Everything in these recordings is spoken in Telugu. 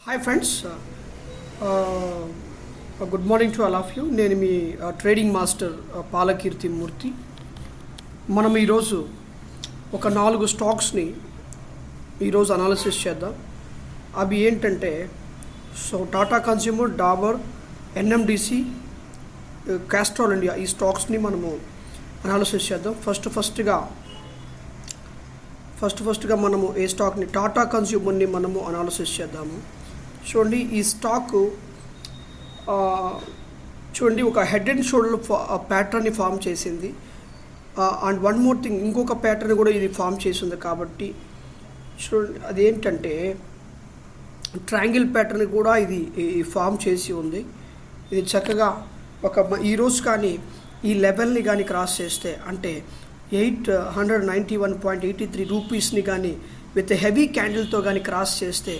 Hi friends, good morning to all of you. నేను మీ ట్రేడింగ్ మాస్టర్ పాలకీర్తి మూర్తి. మనం ఈరోజు ఒక 4 స్టాక్స్ని ఈరోజు అనాలిసిస్ చేద్దాం. అవి ఏంటంటే Tata consumer, Dabur, NMDC, Castrol India. ఈ స్టాక్స్ని మనము అనాలిసిస్ చేద్దాం. ఫస్ట్గా మనము ఏ స్టాక్ని, టాటా కన్స్యూమర్ని మనము అనాలిసిస్ చేద్దాము. చూడండి, ఈ స్టాకు చూడండి ఒక హెడ్ అండ్ షోల్డర్ ప్యాటర్న్ని ఫామ్ చేసింది. అండ్ వన్ మోర్ థింగ్, ఇంకొక ప్యాటర్న్ కూడా ఇది ఫామ్ చేసింది. కాబట్టి చూడండి, అదేంటంటే ట్రయాంగిల్ ప్యాటర్న్ కూడా ఇది ఫామ్ చేసి ఉంది. ఇది చక్కగా ఈరోజు కానీ ఈ లెవెల్ని కానీ క్రాస్ చేస్తే, అంటే 891.83 రూపీస్ని కానీ విత్ హెవీ క్యాండిల్తో కానీ క్రాస్ చేస్తే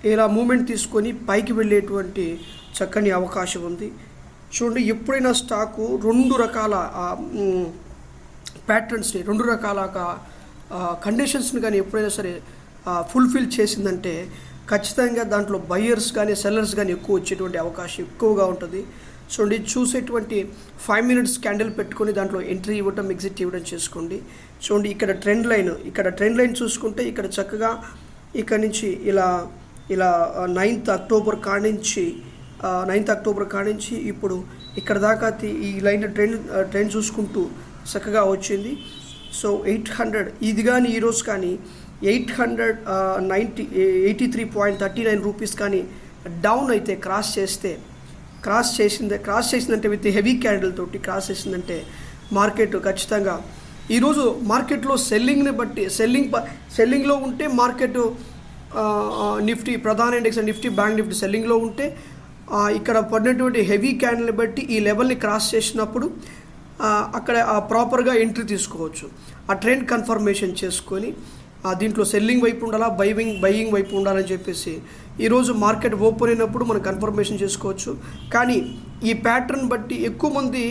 ఇలా మూమెంట్ తీసుకొని పైకి వెళ్ళేటువంటి చక్కని అవకాశం ఉంది. చూడండి, ఎప్పుడైనా స్టాకు 2 రకాల ప్యాటర్న్స్ని, 2 రకాల కండిషన్స్ని కానీ ఎప్పుడైనా సరే ఫుల్ఫిల్ చేసిందంటే ఖచ్చితంగా దాంట్లో బయ్యర్స్ కానీ సెల్లర్స్ కానీ ఎక్కువ వచ్చేటువంటి అవకాశం ఎక్కువగా ఉంటుంది. చూడండి, చూసేటువంటి 5 minutes క్యాండిల్ పెట్టుకొని దాంట్లో ఎంట్రీ ఇవ్వటం, ఎగ్జిట్ ఇవ్వడం చేసుకోండి. చూడండి, ఇక్కడ ట్రెండ్ లైన్ చూసుకుంటే ఇక్కడ చక్కగా ఇక్కడ నుంచి ఇలా 9th అక్టోబర్ కానించి ఇప్పుడు ఇక్కడ దాకా ఈ లైన్ ట్రెండ్ చూసుకుంటూ చక్కగా వచ్చింది. సో 800 ఇది కానీ ఈరోజు కానీ 883.39 రూపీస్ కానీ డౌన్ అయితే క్రాస్ చేసిందంటే విత్ హెవీ క్యాండిల్ తోటి క్రాస్ చేసిందంటే మార్కెట్ ఖచ్చితంగా ఈరోజు మార్కెట్లో సెల్లింగ్ని బట్టి సెల్లింగ్లో ఉంటే మార్కెట్ నిఫ్టీ, ప్రధాన ఇండెక్స్ నిఫ్టీ, బ్యాంక్ నిఫ్టీ సెల్లింగ్లో ఉంటే ఇక్కడ పడినటువంటి హెవీ క్యాండిల్ని బట్టి ఈ లెవెల్ని క్రాస్ చేసినప్పుడు అక్కడ ప్రాపర్గా ఎంట్రీ తీసుకోవచ్చు. ఆ ట్రెండ్ కన్ఫర్మేషన్ చేసుకొని దీంట్లో సెల్లింగ్ వైపు ఉండాలా, బయింగ్ వైపు ఉండాలని చెప్పేసి ఈరోజు మార్కెట్ ఓపెన్ అయినప్పుడు మనం కన్ఫర్మేషన్ చేసుకోవచ్చు. కానీ ఈ ప్యాటర్న్ బట్టి ఎక్కువ మంది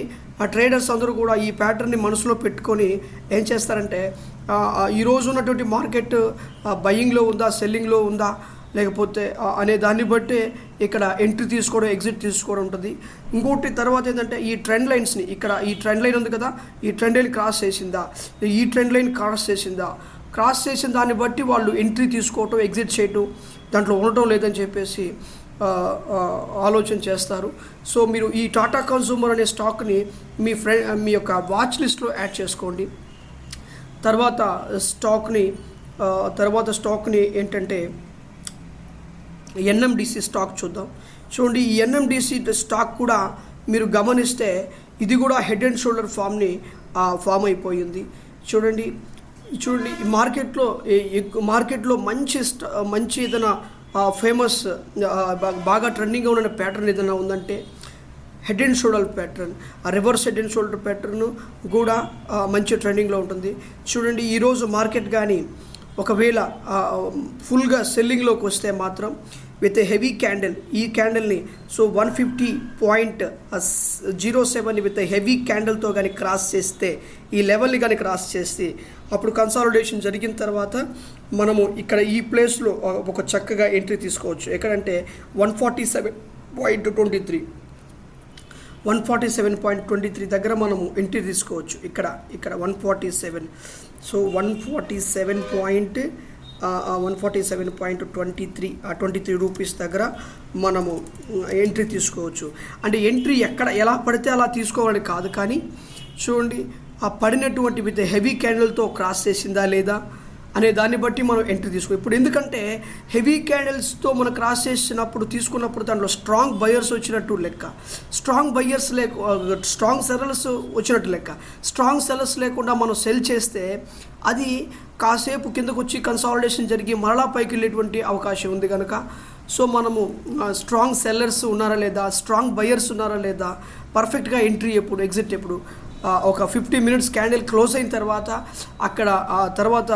ట్రేడర్స్ అందరూ కూడా ఈ ప్యాటర్న్ని మనసులో పెట్టుకొని ఏం చేస్తారంటే ఈరోజు ఉన్నటువంటి మార్కెట్ బయింగ్లో ఉందా, సెల్లింగ్లో ఉందా, లేకపోతే అనే దాన్ని బట్టే ఇక్కడ ఎంట్రీ తీసుకోవడం, ఎగ్జిట్ తీసుకోవడం ఉంటుంది. ఇంకోటి తర్వాత ఏంటంటే ఈ ట్రెండ్ లైన్స్ని, ఇక్కడ ఈ ట్రెండ్ లైన్ ఉంది కదా, ఈ ట్రెండ్ లైన్ క్రాస్ చేసిన దాన్ని బట్టి వాళ్ళు ఎంట్రీ తీసుకోవటం, ఎగ్జిట్ చేయటం, దాంట్లో ఉండటం లేదని చెప్పేసి ఆలోచన చేస్తారు. సో మీరు ఈ టాటా కన్స్యూమర్ అనే స్టాక్ని మీ యొక్క వాచ్ లిస్ట్లో యాడ్ చేసుకోండి. తర్వాత స్టాక్ని ఏంటంటే ఎన్ఎండిసి స్టాక్ చూద్దాం. చూడండి, ఈ ఎన్ఎండిసి స్టాక్ కూడా మీరు గమనిస్తే ఇది కూడా హెడ్ అండ్ షోల్డర్ ఫామ్ అయిపోయింది. చూడండి, మార్కెట్లో మంచి ఏదైనా ఫేమస్ బాగా ట్రెండింగ్గా ఉన్న ప్యాటర్న్ ఏదైనా ఉందంటే హెడ్ అండ్ షోల్డర్ ప్యాటర్న్. ఆ reverse head and shoulder pattern కూడా మంచి ట్రెండింగ్లో ఉంటుంది. చూడండి, ఈరోజు మార్కెట్ కానీ ఒకవేళ ఫుల్గా సెల్లింగ్లోకి వస్తే మాత్రం విత్ హెవీ క్యాండిల్, ఈ క్యాండిల్ని 150.07 విత్ హెవీ క్యాండిల్తో కానీ క్రాస్ చేస్తే, ఈ లెవెల్ని కానీ క్రాస్ చేస్తే అప్పుడు కన్సాలిడేషన్ జరిగిన తర్వాత మనము ఇక్కడ ఈ ప్లేస్లో ఒక చక్కగా ఎంట్రీ తీసుకోవచ్చు. ఎక్కడంటే 147.23 దగ్గర మనము ఎంట్రీ తీసుకోవచ్చు. ఇక్కడ 147, సో 147.23 రూపీస్ దగ్గర మనము ఎంట్రీ తీసుకోవచ్చు. అంటే ఎంట్రీ ఎలా పడితే అలా తీసుకోవాలని కాదు, కానీ చూడండి ఆ పడినటువంటి విత్ హెవీ క్యాండిల్తో క్రాస్ చేసిందా లేదా అనే దాన్ని బట్టి మనం ఎంట్రీ ఇప్పుడు ఎందుకంటే హెవీ క్యాండిల్స్తో మనం క్రాస్ తీసుకున్నప్పుడు దాంట్లో స్ట్రాంగ్ బయర్స్ వచ్చినట్టు లెక్క, స్ట్రాంగ్ సెల్లర్స్ వచ్చినట్టు లెక్క. స్ట్రాంగ్ సెల్లర్స్ లేకుండా మనం సెల్ చేస్తే అది కాసేపు కిందకు వచ్చి కన్సాలిడేషన్ జరిగి మరలా పైకి వెళ్ళేటువంటి అవకాశం ఉంది. కనుక సో మనము స్ట్రాంగ్ సెల్లర్స్ ఉన్నారా లేదా, స్ట్రాంగ్ బయర్స్ ఉన్నారా లేదా, పర్ఫెక్ట్గా ఎంట్రీ ఎప్పుడు, ఎగ్జిట్ ఎప్పుడు, ఒక 50 minutes క్యాండిల్ క్లోజ్ అయిన తర్వాత అక్కడ తర్వాత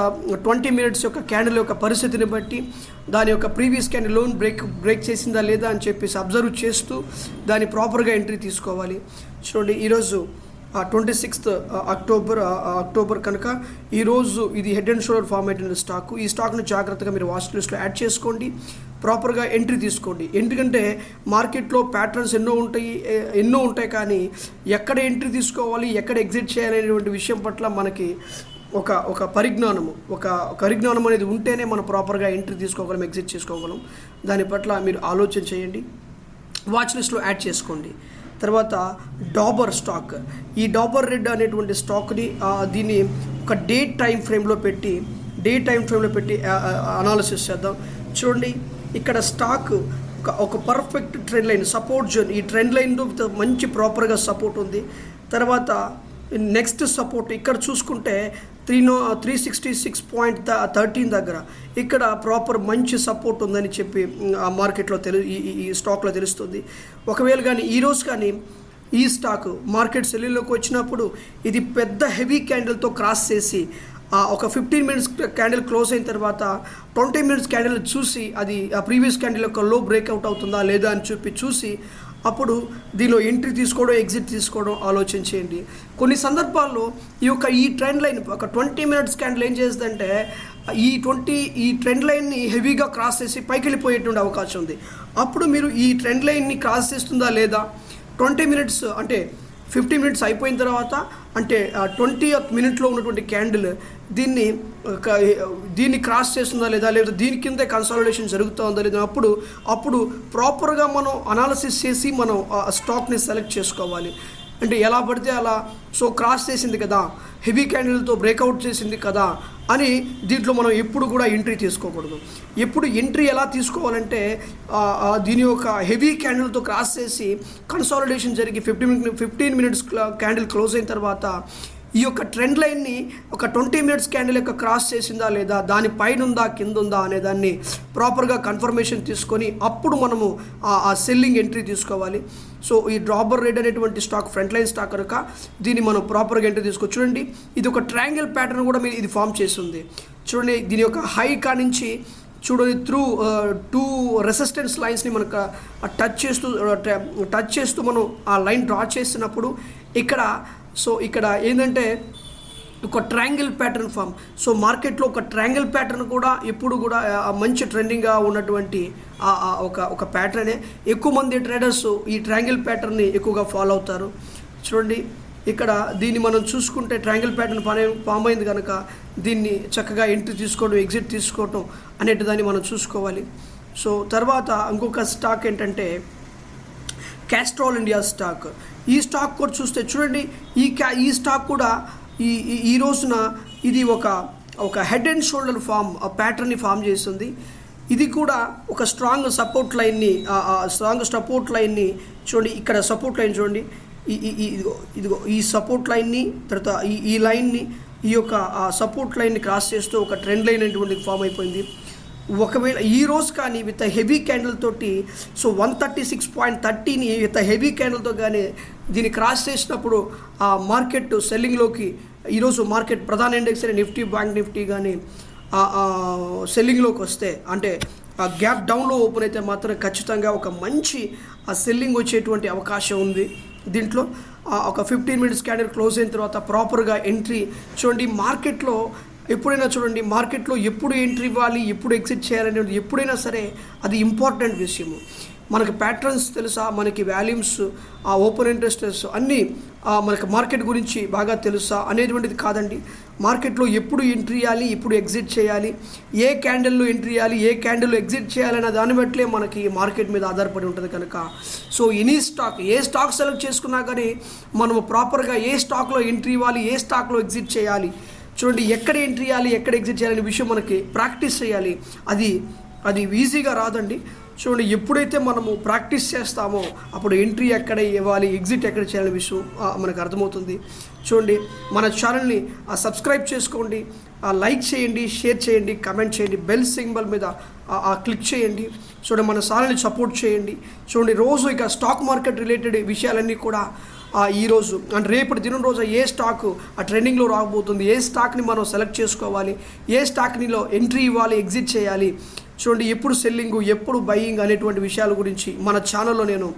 20 minutes యొక్క క్యాండిల్ యొక్క పరిస్థితిని బట్టి దాని యొక్క ప్రీవియస్ క్యాండిల్ లోన్ బ్రేక్ చేసిందా లేదా అని చెప్పేసి అబ్జర్వ్ చేస్తూ దాన్ని ప్రాపర్గా ఎంట్రీ తీసుకోవాలి. చూడండి, ఈరోజు అక్టోబర్ కనుక ఈరోజు ఇది హెడ్ అండ్ షోల్డర్ ఫార్మేట్ అయిన స్టాకు. ఈ స్టాక్ని జాగ్రత్తగా మీరు వాచ్ లిస్ట్లో యాడ్ చేసుకోండి, ప్రాపర్గా ఎంట్రీ తీసుకోండి. ఎందుకంటే మార్కెట్లో ప్యాటర్న్స్ ఎన్నో ఉంటాయి కానీ ఎక్కడ ఎంట్రీ తీసుకోవాలి, ఎక్కడ ఎగ్జిట్ చేయాలి అనేటువంటి విషయం పట్ల మనకి ఒక పరిజ్ఞానం అనేది ఉంటేనే మనం ప్రాపర్గా ఎంట్రీ తీసుకోగలం, ఎగ్జిట్ చేసుకోగలం. దాని పట్ల మీరు ఆలోచన చేయండి, వాచ్ లిస్ట్లో యాడ్ చేసుకోండి. తర్వాత డాబర్ స్టాక్, ఈ డాబర్ రెడ్ అనేటువంటి స్టాక్ని దీన్ని ఒక డే టైం ఫ్రేమ్లో పెట్టి అనాలిసిస్ చేద్దాం. చూడండి, ఇక్కడ స్టాక్ ఒక perfect trend line, support zone, ఈ ట్రెండ్ లైన్లో మంచి ప్రాపర్గా సపోర్ట్ ఉంది. తర్వాత నెక్స్ట్ సపోర్ట్ ఇక్కడ చూసుకుంటే 366.13 దగ్గర ఇక్కడ ప్రాపర్ మంచి సపోర్ట్ ఉందని చెప్పి ఆ మార్కెట్లో ఈ స్టాక్లో తెలుస్తుంది. ఒకవేళ కానీ ఈరోజు కానీ ఈ స్టాక్ మార్కెట్ సెల్లింగ్లోకి వచ్చినప్పుడు ఇది పెద్ద హెవీ క్యాండిల్తో క్రాస్ చేసి ఒక 15 మినిట్స్ క్యాండిల్ క్లోజ్ అయిన తర్వాత 20 మినిట్స్ క్యాండిల్ చూసి అది ఆ ప్రీవియస్ క్యాండిల్ యొక్క లో బ్రేక్అవుట్ అవుతుందా లేదా అని చూసి అప్పుడు దీనిలో ఎంట్రీ తీసుకోవడం, ఎగ్జిట్ తీసుకోవడం ఆలోచన చేయండి. కొన్ని సందర్భాల్లో ఈ ట్రెండ్ లైన్ ఒక 20 మినిట్స్ క్యాండిల్ ఏం చేస్తుందంటే ఈ ట్రెండ్ లైన్ని హెవీగా క్రాస్ చేసి పైకి వెళ్ళిపోయేటువంటి అవకాశం ఉంది. అప్పుడు మీరు ఈ ట్రెండ్ లైన్ని క్రాస్ చేస్తుందా లేదా 20 మినిట్స్ అంటే 50 మినిట్స్ అయిపోయిన తర్వాత అంటే 20th మినిట్లో ఉన్నటువంటి క్యాండిల్ దీన్ని క్రాస్ చేస్తుందా లేదా దీని కింద కన్సాలిడేషన్ జరుగుతుందా లేదా అప్పుడు ప్రాపర్గా మనం అనాలిసిస్ చేసి మనం స్టాక్ని సెలెక్ట్ చేసుకోవాలి. అంటే ఎలా పడితే అలా క్రాస్ చేసింది కదా, హెవీ క్యాండిల్తో బ్రేక్అవుట్ చేసింది కదా అని దీంట్లో మనం ఎప్పుడు కూడా ఎంట్రీ తీసుకోకూడదు. ఎప్పుడు ఎంట్రీ ఎలా తీసుకోవాలంటే దీని యొక్క హెవీ క్యాండిల్తో క్రాస్ చేసి కన్సాలిడేషన్ జరిగి 15 మినిట్స్ క్యాండిల్ క్లోజ్ అయిన తర్వాత ఈ యొక్క ట్రెండ్ లైన్ని ఒక 20 మినిట్స్ క్యాండిల్ యొక్క క్రాస్ చేసిందా లేదా, దాని పైన ఉందా కింద ఉందా అనే దాన్ని ప్రాపర్గా కన్ఫర్మేషన్ తీసుకొని అప్పుడు మనము ఆ సెల్లింగ్ ఎంట్రీ తీసుకోవాలి. ఈ డాబర్ రెడ్ అనేటువంటి స్టాక్ ఫ్రంట్ లైన్ స్టాక్ కనుక దీన్ని మనం ప్రాపర్గా ఎంట్రీ తీసుకోవచ్చు. చూడండి, ఇది ఒక ట్రయాంగిల్ ప్యాటర్న్ కూడా ఇది ఫామ్ చేస్తుంది. చూడండి, దీని యొక్క హై కానించి చూడండి టూ రెసిస్టెన్స్ లైన్స్ని మనకు టచ్ చేస్తూ మనం ఆ లైన్ డ్రా చేసినప్పుడు ఇక్కడ ఏంటంటే ఒక ట్రయాంగిల్ ప్యాటర్న్ ఫామ్. మార్కెట్లో ఒక ట్రయాంగిల్ ప్యాటర్న్ కూడా ఎప్పుడు కూడా మంచి ట్రెండింగ్గా ఉన్నటువంటి ఒక ప్యాటర్నే. ఎక్కువ మంది ట్రేడర్స్ ఈ ట్రయాంగిల్ ప్యాటర్న్ని ఎక్కువగా ఫాలో అవుతారు. చూడండి, ఇక్కడ దీన్ని మనం చూసుకుంటే ట్రయాంగిల్ ప్యాటర్న్ ఫామ్ అయింది కనుక దీన్ని చక్కగా ఎంట్రీ తీసుకోవడం, ఎగ్జిట్ తీసుకోవడం అనేటి దాన్ని మనం చూసుకోవాలి. తర్వాత ఇంకొక స్టాక్ ఏంటంటే క్యాస్ట్రాల్ ఇండియా స్టాక్. ఈ స్టాక్ కూడా చూస్తే చూడండి, ఈ స్టాక్ కూడా ఈ రోజున ఇది ఒక హెడ్ అండ్ షోల్డర్ ప్యాటర్న్ని ఫామ్ చేస్తుంది. ఇది కూడా ఒక స్ట్రాంగ్ సపోర్ట్ లైన్ని చూడండి, ఇక్కడ సపోర్ట్ లైన్ చూడండి, ఇదిగో ఈ సపోర్ట్ లైన్ని తర్వాత ఈ లైన్ని ఈ యొక్క సపోర్ట్ లైన్ని క్రాస్ చేస్తూ ఒక ట్రెండ్ లైన్ అనేటువంటిది ఫామ్ అయిపోయింది. ఒకవేళ ఈ రోజు కానీ విత్ హెవీ క్యాండిల్ తోటి 136.30ని విత్ హెవీ క్యాండిల్తో కానీ దీన్ని క్రాస్ చేసినప్పుడు ఆ మార్కెట్ సెల్లింగ్లోకి ఈరోజు మార్కెట్ ప్రధాన ఇండెక్స్ అయిన నిఫ్టీ, బ్యాంక్ నిఫ్టీ కానీ సెల్లింగ్లోకి వస్తే అంటే ఆ గ్యాప్ డౌన్లో ఓపెన్ అయితే మాత్రం ఖచ్చితంగా ఒక మంచి సెల్లింగ్ వచ్చేటువంటి అవకాశం ఉంది. దీంట్లో ఒక 15 మినిట్స్ క్యాండిల్ క్లోజ్ అయిన తర్వాత ప్రాపర్గా ఎంట్రీ. చూడండి, మార్కెట్లో ఎప్పుడు ఎంట్రీ ఇవ్వాలి, ఎప్పుడు ఎగ్జిట్ చేయాలనేది ఎప్పుడైనా సరే అది ఇంపార్టెంట్ విషయము. మనకి ప్యాటర్న్స్ తెలుసా, మనకి వాల్యూమ్స్, ఓపెన్ ఇంట్రెస్టెస్ అన్నీ మనకి మార్కెట్ గురించి బాగా తెలుసా అనేటువంటిది కాదండి. మార్కెట్లో ఎప్పుడు ఎంట్రీ ఇవ్వాలి, ఎప్పుడు ఎగ్జిట్ చేయాలి, ఏ క్యాండిల్లో ఎంట్రీ ఇవ్వాలి, ఏ క్యాండిల్లో ఎగ్జిట్ చేయాలనే దాన్ని బట్టే మనకి మార్కెట్ మీద ఆధారపడి ఉంటుంది కనుక ఏ స్టాక్ సెలెక్ట్ చేసుకున్నా కానీ మనము ప్రాపర్గా ఏ స్టాక్లో ఎంట్రీ ఇవ్వాలి, ఏ స్టాక్లో ఎగ్జిట్ చేయాలి, చూడండి ఎక్కడ ఎంట్రీ ఇవ్వాలి, ఎక్కడ ఎగ్జిట్ చేయాలనే విషయం మనకి ప్రాక్టీస్ చేయాలి. అది ఈజీగా రాదండి. చూడండి, ఎప్పుడైతే మనము ప్రాక్టీస్ చేస్తామో అప్పుడు ఎంట్రీ ఎక్కడ ఇవ్వాలి, ఎగ్జిట్ ఎక్కడ చేయాలనే విషయం మనకు అర్థమవుతుంది. చూడండి, మన ఛానల్ని సబ్స్క్రైబ్ చేసుకోండి, లైక్ చేయండి, షేర్ చేయండి, కమెంట్ చేయండి, బెల్ సింబల్ మీద క్లిక్ చేయండి. చూడండి, మన ఛానల్ని సపోర్ట్ చేయండి. చూడండి, రోజు ఇక స్టాక్ మార్కెట్ రిలేటెడ్ విషయాలన్నీ కూడా ఈరోజు అంటే రేపటి దినం రోజు ఏ స్టాక్ ట్రెండింగ్లో రాబోతుంది, ఏ స్టాక్ని మనం సెలెక్ట్ చేసుకోవాలి, ఏ స్టాక్నిలో ఎంట్రీ ఇవ్వాలి, ఎగ్జిట్ చేయాలి, చూడండి ఎప్పుడు సెల్లింగ్ ఎప్పుడు బయింగ్ అనేటువంటి విషయాల గురించి మన ఛానల్లో నేను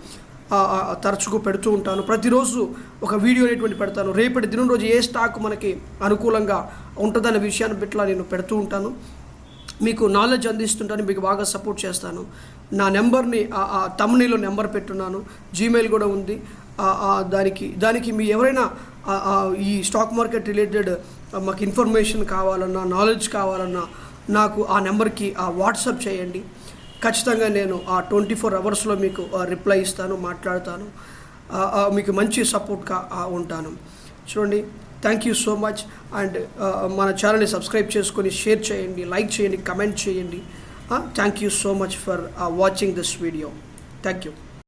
తరచుగా పెడుతూ ఉంటాను. ప్రతిరోజు ఒక వీడియో అనేటువంటి పెడతాను. రేపటి దినం రోజు ఏ స్టాక్ మనకి అనుకూలంగా ఉంటుందనే విషయాన్ని బిట్లా నేను పెడుతూ ఉంటాను. మీకు నాలెడ్జ్ అందిస్తుంటాను, మీకు బాగా సపోర్ట్ చేస్తాను. నా నెంబర్ని తమ్మునిలో నెంబర్ పెట్టున్నాను, జీమెయిల్ కూడా ఉంది. దానికి మీ ఎవరైనా ఈ స్టాక్ మార్కెట్ రిలేటెడ్ మాకు ఇన్ఫర్మేషన్ కావాలన్నా, నాలెడ్జ్ కావాలన్నా నాకు ఆ నెంబర్కి వాట్సాప్ చేయండి. ఖచ్చితంగా నేను 24 అవర్స్లో మీకు రిప్లై ఇస్తాను, మాట్లాడతాను, మీకు మంచి సపోర్ట్గా ఉంటాను. చూడండి, thank you so much. And మన ఛానల్ని సబ్స్క్రైబ్ చేసుకొని షేర్ చేయండి, లైక్ చేయండి, కమెంట్ చేయండి. Thank you so much for watching this video. Thank you.